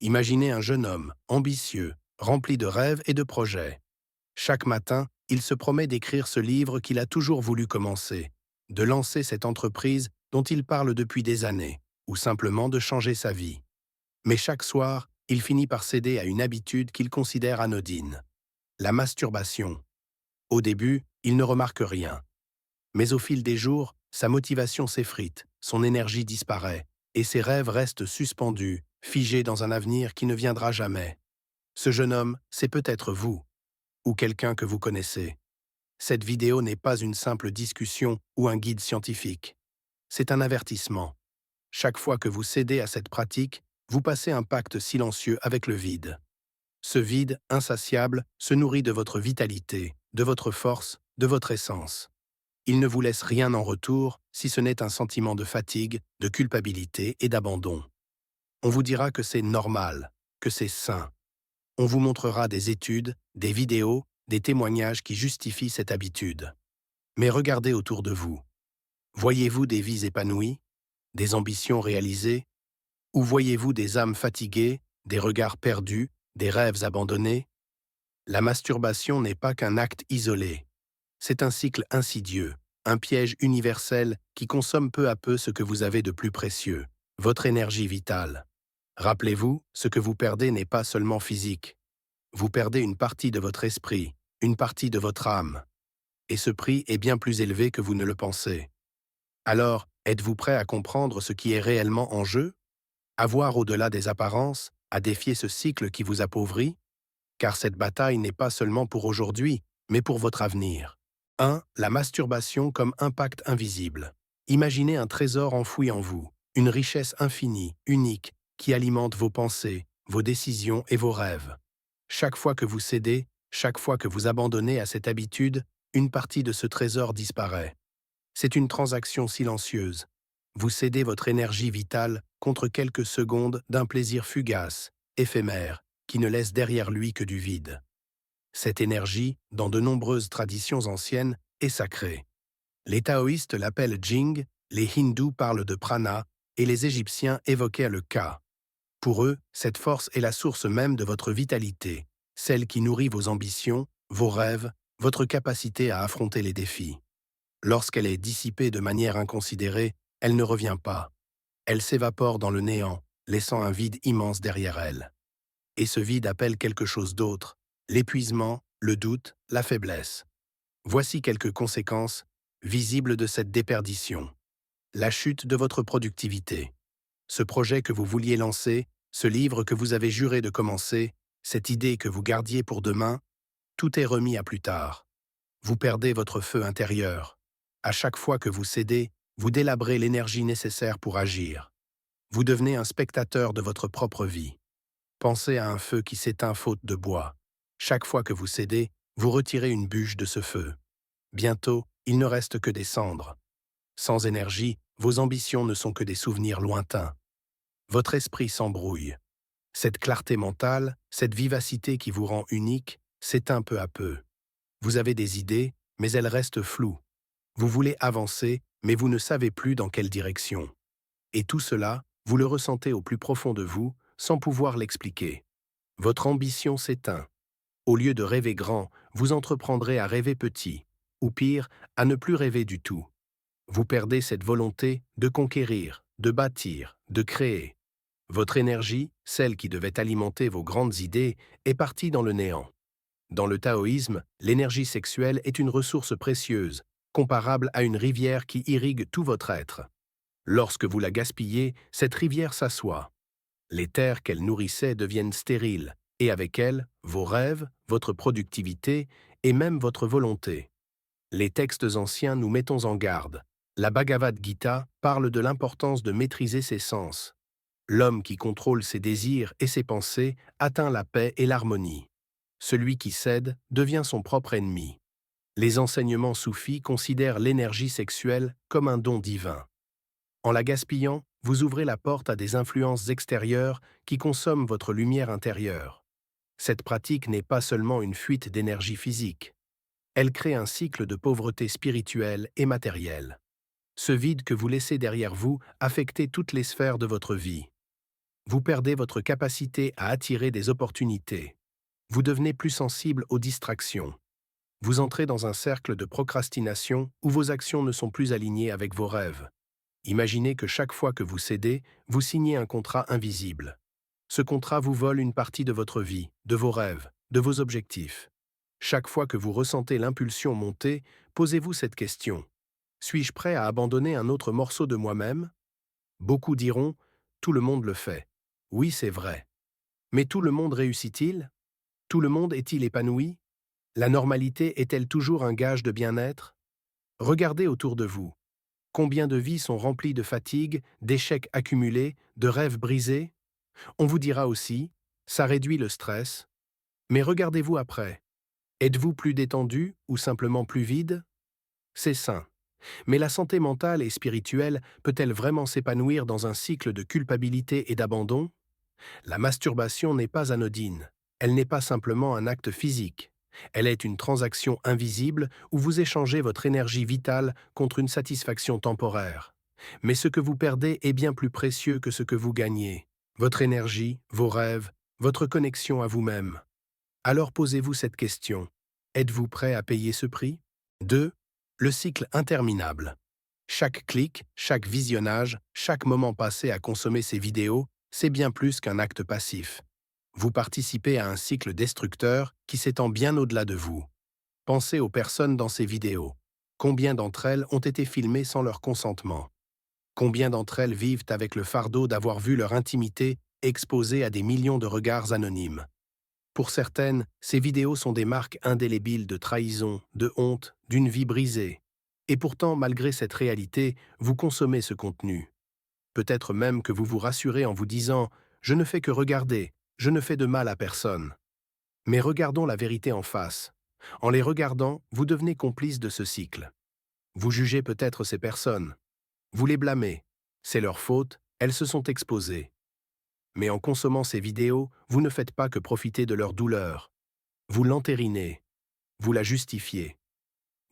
Imaginez un jeune homme, ambitieux, rempli de rêves et de projets. Chaque matin, il se promet d'écrire ce livre qu'il a toujours voulu commencer, de lancer cette entreprise dont il parle depuis des années, ou simplement de changer sa vie. Mais chaque soir, il finit par céder à une habitude qu'il considère anodine, la masturbation. Au début, il ne remarque rien. Mais au fil des jours, sa motivation s'effrite, son énergie disparaît, et ses rêves restent suspendus, figés dans un avenir qui ne viendra jamais. Ce jeune homme, c'est peut-être vous, ou quelqu'un que vous connaissez. Cette vidéo n'est pas une simple discussion ou un guide scientifique. C'est un avertissement. Chaque fois que vous cédez à cette pratique, vous passez un pacte silencieux avec le vide. Ce vide, insatiable, se nourrit de votre vitalité, de votre force, de votre essence. Il ne vous laisse rien en retour, si ce n'est un sentiment de fatigue, de culpabilité et d'abandon. On vous dira que c'est normal, que c'est sain. On vous montrera des études, des vidéos, des témoignages qui justifient cette habitude. Mais regardez autour de vous. Voyez-vous des vies épanouies, des ambitions réalisées, ou voyez-vous des âmes fatiguées, des regards perdus, des rêves abandonnés? La masturbation n'est pas qu'un acte isolé. C'est un cycle insidieux, un piège universel qui consomme peu à peu ce que vous avez de plus précieux, votre énergie vitale. Rappelez-vous, ce que vous perdez n'est pas seulement physique. Vous perdez une partie de votre esprit, une partie de votre âme. Et ce prix est bien plus élevé que vous ne le pensez. Alors, êtes-vous prêt à comprendre ce qui est réellement en jeu? À voir au-delà des apparences, à défier ce cycle qui vous appauvrit? Car cette bataille n'est pas seulement pour aujourd'hui, mais pour votre avenir. 1. La masturbation comme impact invisible. Imaginez un trésor enfoui en vous, une richesse infinie, unique, qui alimente vos pensées, vos décisions et vos rêves. Chaque fois que vous cédez, chaque fois que vous abandonnez à cette habitude, une partie de ce trésor disparaît. C'est une transaction silencieuse. Vous cédez votre énergie vitale contre quelques secondes d'un plaisir fugace, éphémère, qui ne laisse derrière lui que du vide. Cette énergie, dans de nombreuses traditions anciennes, est sacrée. Les taoïstes l'appellent Jing, les hindous parlent de prana, et les Égyptiens évoquaient le ka. Pour eux, cette force est la source même de votre vitalité, celle qui nourrit vos ambitions, vos rêves, votre capacité à affronter les défis. Lorsqu'elle est dissipée de manière inconsidérée, elle ne revient pas. Elle s'évapore dans le néant, laissant un vide immense derrière elle. Et ce vide appelle quelque chose d'autre, l'épuisement, le doute, la faiblesse. Voici quelques conséquences visibles de cette déperdition. La chute de votre productivité. Ce projet que vous vouliez lancer, ce livre que vous avez juré de commencer, cette idée que vous gardiez pour demain, tout est remis à plus tard. Vous perdez votre feu intérieur. À chaque fois que vous cédez, vous délabrez l'énergie nécessaire pour agir. Vous devenez un spectateur de votre propre vie. Pensez à un feu qui s'éteint faute de bois. Chaque fois que vous cédez, vous retirez une bûche de ce feu. Bientôt, il ne reste que des cendres. Sans énergie, vos ambitions ne sont que des souvenirs lointains. Votre esprit s'embrouille. Cette clarté mentale, cette vivacité qui vous rend unique, s'éteint peu à peu. Vous avez des idées, mais elles restent floues. Vous voulez avancer, mais vous ne savez plus dans quelle direction. Et tout cela, vous le ressentez au plus profond de vous, sans pouvoir l'expliquer. Votre ambition s'éteint. Au lieu de rêver grand, vous entreprendrez à rêver petit, ou pire, à ne plus rêver du tout. Vous perdez cette volonté de conquérir, de bâtir, de créer. Votre énergie, celle qui devait alimenter vos grandes idées, est partie dans le néant. Dans le taoïsme, l'énergie sexuelle est une ressource précieuse, comparable à une rivière qui irrigue tout votre être. Lorsque vous la gaspillez, cette rivière s'assoit. Les terres qu'elle nourrissait deviennent stériles, et avec elles, vos rêves, votre productivité et même votre volonté. Les textes anciens nous mettons en garde. La Bhagavad Gita parle de l'importance de maîtriser ses sens. L'homme qui contrôle ses désirs et ses pensées atteint la paix et l'harmonie. Celui qui cède devient son propre ennemi. Les enseignements soufis considèrent l'énergie sexuelle comme un don divin. En la gaspillant, vous ouvrez la porte à des influences extérieures qui consomment votre lumière intérieure. Cette pratique n'est pas seulement une fuite d'énergie physique. Elle crée un cycle de pauvreté spirituelle et matérielle. Ce vide que vous laissez derrière vous affecte toutes les sphères de votre vie. Vous perdez votre capacité à attirer des opportunités. Vous devenez plus sensible aux distractions. Vous entrez dans un cercle de procrastination où vos actions ne sont plus alignées avec vos rêves. Imaginez que chaque fois que vous cédez, vous signez un contrat invisible. Ce contrat vous vole une partie de votre vie, de vos rêves, de vos objectifs. Chaque fois que vous ressentez l'impulsion monter, posez-vous cette question. Suis-je prêt à abandonner un autre morceau de moi-même? Beaucoup diront, tout le monde le fait. Oui, c'est vrai. Mais tout le monde réussit-il? Tout le monde est-il épanoui? La normalité est-elle toujours un gage de bien-être? Regardez autour de vous. Combien de vies sont remplies de fatigue, d'échecs accumulés, de rêves brisés? On vous dira aussi, ça réduit le stress. Mais regardez-vous après. Êtes-vous plus détendu ou simplement plus vide? C'est sain. Mais la santé mentale et spirituelle peut-elle vraiment s'épanouir dans un cycle de culpabilité et d'abandon? La masturbation n'est pas anodine. Elle n'est pas simplement un acte physique. Elle est une transaction invisible où vous échangez votre énergie vitale contre une satisfaction temporaire. Mais ce que vous perdez est bien plus précieux que ce que vous gagnez. Votre énergie, vos rêves, votre connexion à vous-même. Alors posez-vous cette question. Êtes-vous prêt à payer ce prix? 2. Le cycle interminable. Chaque clic, chaque visionnage, chaque moment passé à consommer ces vidéos, c'est bien plus qu'un acte passif. Vous participez à un cycle destructeur qui s'étend bien au-delà de vous. Pensez aux personnes dans ces vidéos. Combien d'entre elles ont été filmées sans leur consentement? Combien d'entre elles vivent avec le fardeau d'avoir vu leur intimité exposée à des millions de regards anonymes? Pour certaines, ces vidéos sont des marques indélébiles de trahison, de honte, d'une vie brisée. Et pourtant, malgré cette réalité, vous consommez ce contenu. Peut-être même que vous vous rassurez en vous disant « Je ne fais que regarder, je ne fais de mal à personne ». Mais regardons la vérité en face. En les regardant, vous devenez complice de ce cycle. Vous jugez peut-être ces personnes. Vous les blâmez. C'est leur faute, elles se sont exposées. Mais en consommant ces vidéos, vous ne faites pas que profiter de leur douleur. Vous l'entérinez. Vous la justifiez.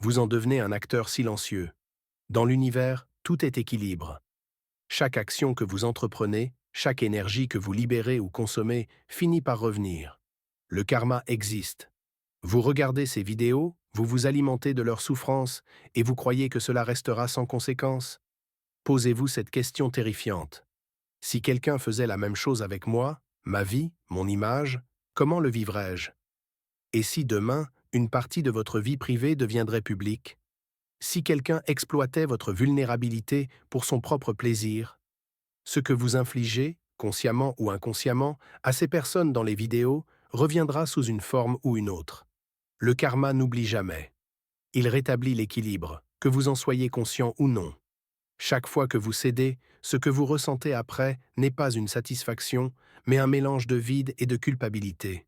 Vous en devenez un acteur silencieux. Dans l'univers, tout est équilibre. Chaque action que vous entreprenez, chaque énergie que vous libérez ou consommez, finit par revenir. Le karma existe. Vous regardez ces vidéos, vous vous alimentez de leur souffrance et vous croyez que cela restera sans conséquence? Posez-vous cette question terrifiante. Si quelqu'un faisait la même chose avec moi, ma vie, mon image, comment le vivrais-je? Et si demain, une partie de votre vie privée deviendrait publique? Si quelqu'un exploitait votre vulnérabilité pour son propre plaisir? Ce que vous infligez, consciemment ou inconsciemment, à ces personnes dans les vidéos reviendra sous une forme ou une autre. Le karma n'oublie jamais. Il rétablit l'équilibre, que vous en soyez conscient ou non. Chaque fois que vous cédez, ce que vous ressentez après n'est pas une satisfaction, mais un mélange de vide et de culpabilité.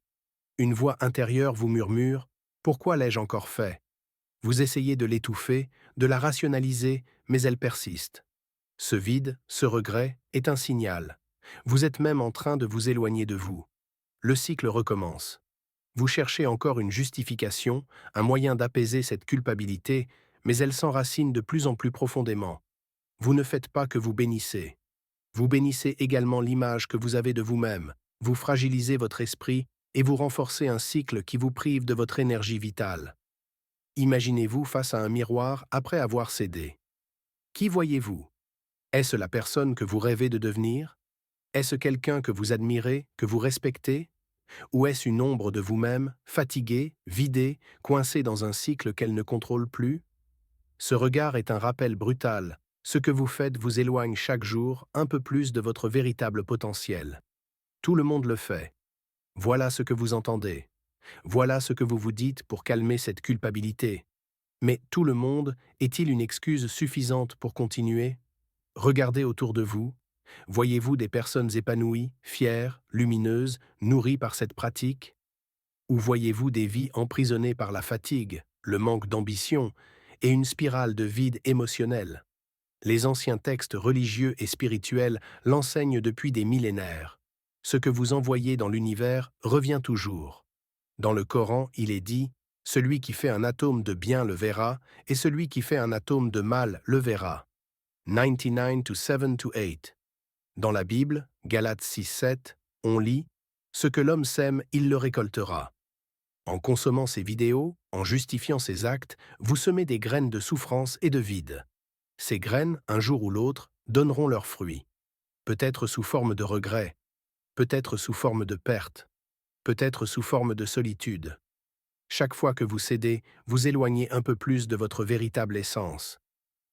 Une voix intérieure vous murmure « Pourquoi l'ai-je encore fait ?» Vous essayez de l'étouffer, de la rationaliser, mais elle persiste. Ce vide, ce regret, est un signal. Vous êtes même en train de vous éloigner de vous. Le cycle recommence. Vous cherchez encore une justification, un moyen d'apaiser cette culpabilité, mais elle s'enracine de plus en plus profondément. Vous ne faites pas que vous bénissez. Vous bénissez également l'image que vous avez de vous-même, vous fragilisez votre esprit et vous renforcez un cycle qui vous prive de votre énergie vitale. Imaginez-vous face à un miroir après avoir cédé. Qui voyez-vous? Est-ce la personne que vous rêvez de devenir? Est-ce quelqu'un que vous admirez, que vous respectez? Ou est-ce une ombre de vous-même, fatiguée, vidée, coincée dans un cycle qu'elle ne contrôle plus? Ce regard est un rappel brutal. Ce que vous faites vous éloigne chaque jour un peu plus de votre véritable potentiel. Tout le monde le fait. Voilà ce que vous entendez. Voilà ce que vous vous dites pour calmer cette culpabilité. Mais tout le monde est-il une excuse suffisante pour continuer? Regardez autour de vous. Voyez-vous des personnes épanouies, fières, lumineuses, nourries par cette pratique? Ou voyez-vous des vies emprisonnées par la fatigue, le manque d'ambition et une spirale de vide émotionnel? Les anciens textes religieux et spirituels l'enseignent depuis des millénaires. Ce que vous envoyez dans l'univers revient toujours. Dans le Coran, il est dit « Celui qui fait un atome de bien le verra, et celui qui fait un atome de mal le verra ». 99 to 7 to 8. Dans la Bible, Galates 6:7, on lit « Ce que l'homme sème, il le récoltera ». En consommant ces vidéos, en justifiant ces actes, vous semez des graines de souffrance et de vide. Ces graines, un jour ou l'autre, donneront leurs fruits. Peut-être sous forme de regret, peut-être sous forme de perte, peut-être sous forme de solitude. Chaque fois que vous cédez, vous éloignez un peu plus de votre véritable essence.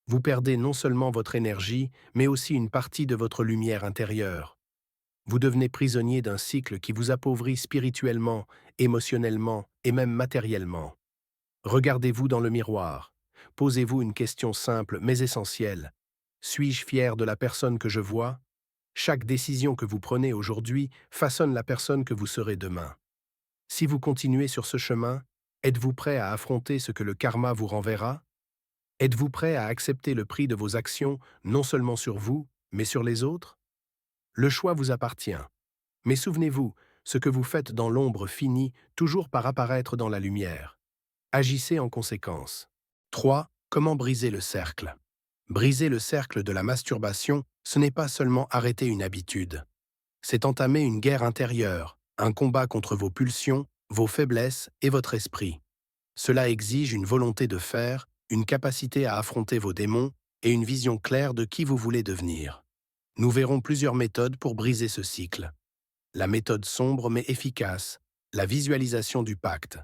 Vous perdez non seulement votre énergie, mais aussi une partie de votre lumière intérieure. Vous devenez prisonnier d'un cycle qui vous appauvrit spirituellement, émotionnellement et même matériellement. Regardez-vous dans le miroir. Posez-vous une question simple mais essentielle. Suis-je fier de la personne que je vois? Chaque décision que vous prenez aujourd'hui façonne la personne que vous serez demain. Si vous continuez sur ce chemin, êtes-vous prêt à affronter ce que le karma vous renverra? Êtes-vous prêt à accepter le prix de vos actions, non seulement sur vous, mais sur les autres? Le choix vous appartient. Mais souvenez-vous, ce que vous faites dans l'ombre finit toujours par apparaître dans la lumière. Agissez en conséquence. 3. Comment briser le cercle? Briser le cercle de la masturbation, ce n'est pas seulement arrêter une habitude. C'est entamer une guerre intérieure, un combat contre vos pulsions, vos faiblesses et votre esprit. Cela exige une volonté de faire, une capacité à affronter vos démons et une vision claire de qui vous voulez devenir. Nous verrons plusieurs méthodes pour briser ce cycle. La méthode sombre mais efficace, la visualisation du pacte.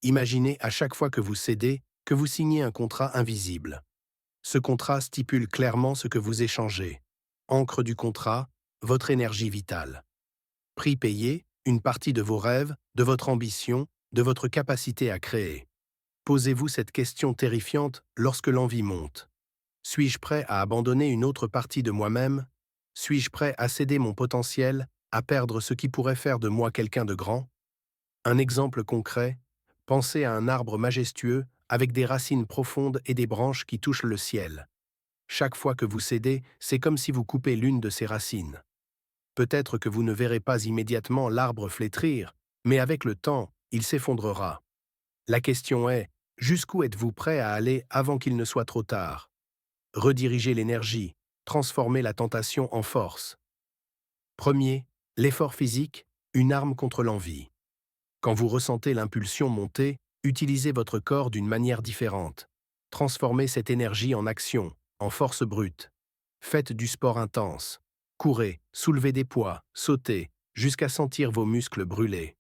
Imaginez à chaque fois que vous cédez que vous signez un contrat invisible. Ce contrat stipule clairement ce que vous échangez. Encre du contrat, votre énergie vitale. Prix payé, une partie de vos rêves, de votre ambition, de votre capacité à créer. Posez-vous cette question terrifiante lorsque l'envie monte. Suis-je prêt à abandonner une autre partie de moi-même? Suis-je prêt à céder mon potentiel, à perdre ce qui pourrait faire de moi quelqu'un de grand? Un exemple concret, pensez à un arbre majestueux avec des racines profondes et des branches qui touchent le ciel. Chaque fois que vous cédez, c'est comme si vous coupez l'une de ses racines. Peut-être que vous ne verrez pas immédiatement l'arbre flétrir, mais avec le temps, il s'effondrera. La question est, jusqu'où êtes-vous prêt à aller avant qu'il ne soit trop tard? Rediriger l'énergie, transformer la tentation en force. Premier, l'effort physique, une arme contre l'envie. Quand vous ressentez l'impulsion monter, utilisez votre corps d'une manière différente. Transformez cette énergie en action, en force brute. Faites du sport intense. Courez, soulevez des poids, sautez, jusqu'à sentir vos muscles brûler.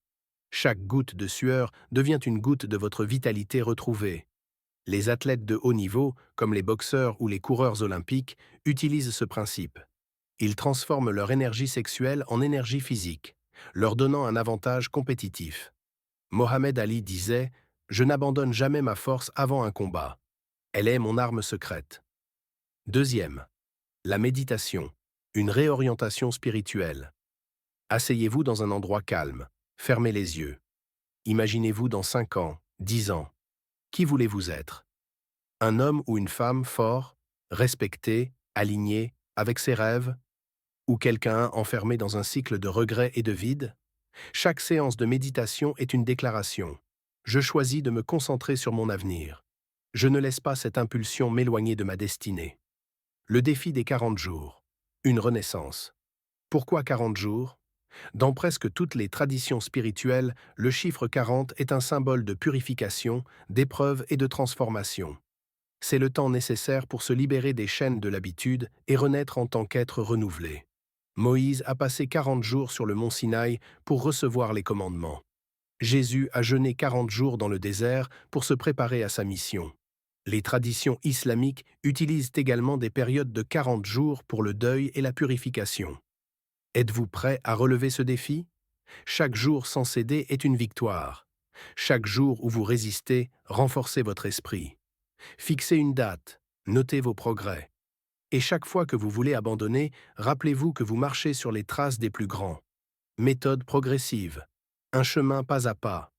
Chaque goutte de sueur devient une goutte de votre vitalité retrouvée. Les athlètes de haut niveau, comme les boxeurs ou les coureurs olympiques, utilisent ce principe. Ils transforment leur énergie sexuelle en énergie physique, leur donnant un avantage compétitif. Mohamed Ali disait « Je n'abandonne jamais ma force avant un combat. Elle est mon arme secrète. » Deuxième, la méditation, une réorientation spirituelle. Asseyez-vous dans un endroit calme, fermez les yeux. Imaginez-vous dans 5 ans, 10 ans. Qui voulez-vous être? Un homme ou une femme fort, respecté, aligné, avec ses rêves? Ou quelqu'un enfermé dans un cycle de regrets et de vide? Chaque séance de méditation est une déclaration. Je choisis de me concentrer sur mon avenir. Je ne laisse pas cette impulsion m'éloigner de ma destinée. Le défi des 40 jours. Une renaissance. Pourquoi 40 jours? Dans presque toutes les traditions spirituelles, le chiffre 40 est un symbole de purification, d'épreuve et de transformation. C'est le temps nécessaire pour se libérer des chaînes de l'habitude et renaître en tant qu'être renouvelé. Moïse a passé 40 jours sur le mont Sinaï pour recevoir les commandements. Jésus a jeûné 40 jours dans le désert pour se préparer à sa mission. Les traditions islamiques utilisent également des périodes de 40 jours pour le deuil et la purification. Êtes-vous prêt à relever ce défi? Chaque jour sans céder est une victoire. Chaque jour où vous résistez, renforcez votre esprit. Fixez une date, notez vos progrès. Et chaque fois que vous voulez abandonner, rappelez-vous que vous marchez sur les traces des plus grands. Méthode progressive. Un chemin pas à pas.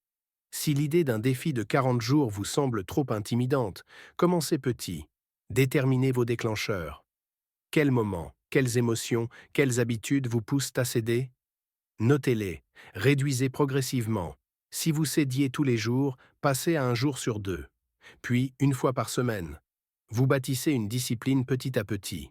Si l'idée d'un défi de 40 jours vous semble trop intimidante, commencez petit. Déterminez vos déclencheurs. Quels moments, quelles émotions, quelles habitudes vous poussent à céder? Notez-les. Réduisez progressivement. Si vous cédiez tous les jours, passez à un jour sur 2. Puis, une fois par semaine. Vous bâtissez une discipline petit à petit.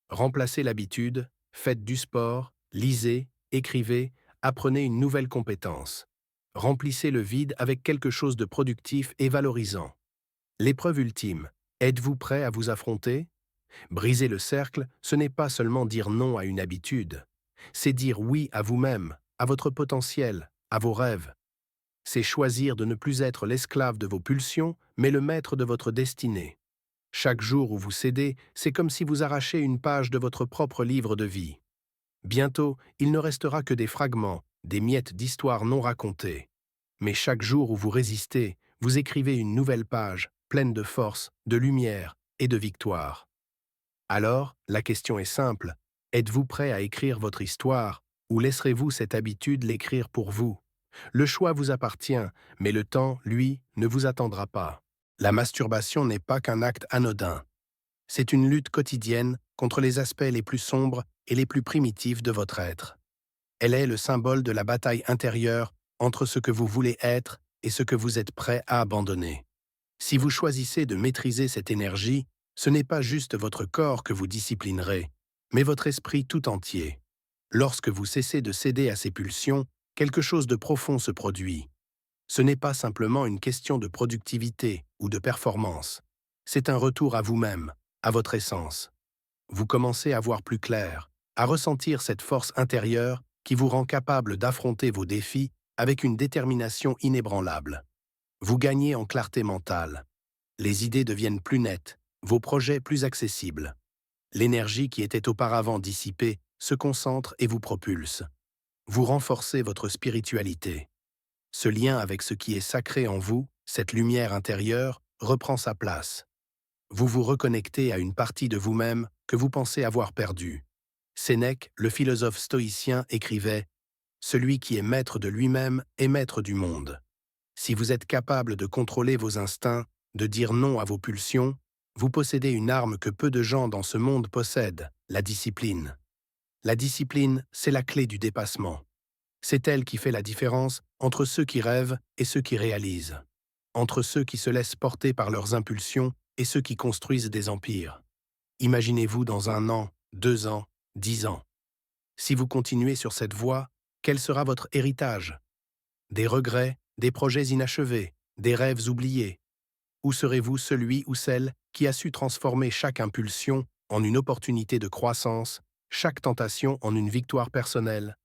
Remplacez l'habitude, Faites du sport, lisez, écrivez, apprenez une nouvelle compétence. Remplissez le vide avec quelque chose de productif et valorisant. L'épreuve ultime. Êtes-vous prêt à vous affronter? Briser le cercle, ce n'est pas seulement dire non à une habitude. C'est dire oui à vous-même, à votre potentiel, à vos rêves. C'est choisir de ne plus être l'esclave de vos pulsions, mais le maître de votre destinée. Chaque jour où vous cédez, c'est comme si vous arrachez une page de votre propre livre de vie. Bientôt, il ne restera que des fragments, des miettes d'histoire non racontées. Mais chaque jour où vous résistez, vous écrivez une nouvelle page, pleine de force, de lumière et de victoire. Alors, la question est simple. Êtes-vous prêt à écrire votre histoire, ou laisserez-vous cette habitude l'écrire pour vous? Le choix vous appartient, mais le temps, lui, ne vous attendra pas. La masturbation n'est pas qu'un acte anodin. C'est une lutte quotidienne contre les aspects les plus sombres et les plus primitifs de votre être. Elle est le symbole de la bataille intérieure entre ce que vous voulez être et ce que vous êtes prêt à abandonner. Si vous choisissez de maîtriser cette énergie, ce n'est pas juste votre corps que vous disciplinerez, mais votre esprit tout entier. Lorsque vous cessez de céder à ces pulsions, quelque chose de profond se produit. Ce n'est pas simplement une question de productivité ou de performance. C'est un retour à vous-même, à votre essence. Vous commencez à voir plus clair, à ressentir cette force intérieure qui vous rend capable d'affronter vos défis avec une détermination inébranlable. Vous gagnez en clarté mentale. Les idées deviennent plus nettes, vos projets plus accessibles. L'énergie qui était auparavant dissipée se concentre et vous propulse. Vous renforcez votre spiritualité. Ce lien avec ce qui est sacré en vous, cette lumière intérieure, reprend sa place. Vous vous reconnectez à une partie de vous-même que vous pensez avoir perdue. Sénèque, le philosophe stoïcien, écrivait « Celui qui est maître de lui-même est maître du monde ». Si vous êtes capable de contrôler vos instincts, de dire non à vos pulsions, vous possédez une arme que peu de gens dans ce monde possèdent, la discipline. La discipline, c'est la clé du dépassement. C'est elle qui fait la différence entre ceux qui rêvent et ceux qui réalisent, entre ceux qui se laissent porter par leurs impulsions et ceux qui construisent des empires. Imaginez-vous dans 1 an, 2 ans, 10 ans. Si vous continuez sur cette voie, quel sera votre héritage? Des regrets, des projets inachevés, des rêves oubliés? Ou serez-vous celui ou celle qui a su transformer chaque impulsion en une opportunité de croissance, chaque tentation en une victoire personnelle?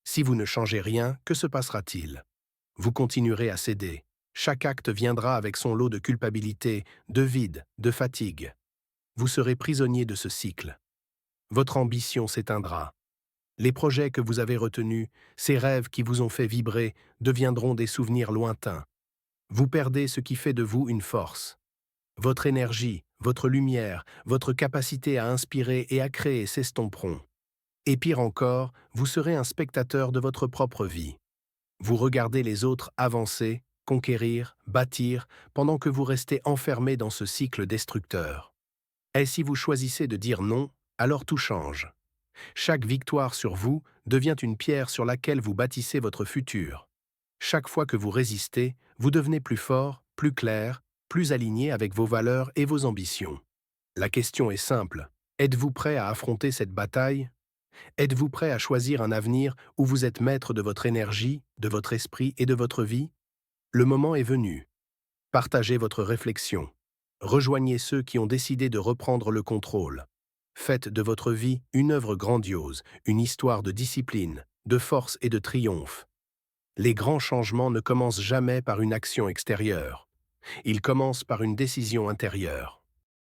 Si vous ne changez rien, que se passera-t-il? Vous continuerez à céder. Chaque acte viendra avec son lot de culpabilité, de vide, de fatigue. Vous serez prisonnier de ce cycle. Votre ambition s'éteindra. Les projets que vous avez retenus, ces rêves qui vous ont fait vibrer, deviendront des souvenirs lointains. Vous perdez ce qui fait de vous une force. Votre énergie, votre lumière, votre capacité à inspirer et à créer s'estomperont. Et pire encore, vous serez un spectateur de votre propre vie. Vous regardez les autres avancer, conquérir, bâtir, pendant que vous restez enfermé dans ce cycle destructeur. Et si vous choisissez de dire non, alors tout change. Chaque victoire sur vous devient une pierre sur laquelle vous bâtissez votre futur. Chaque fois que vous résistez, vous devenez plus fort, plus clair, plus aligné avec vos valeurs et vos ambitions. La question est simple. Êtes-vous prêt à affronter cette bataille? Êtes-vous prêt à choisir un avenir où vous êtes maître de votre énergie, de votre esprit et de votre vie? Le moment est venu. Partagez votre réflexion. Rejoignez ceux qui ont décidé de reprendre le contrôle. Faites de votre vie une œuvre grandiose, une histoire de discipline, de force et de triomphe. Les grands changements ne commencent jamais par une action extérieure. Ils commencent par une décision intérieure.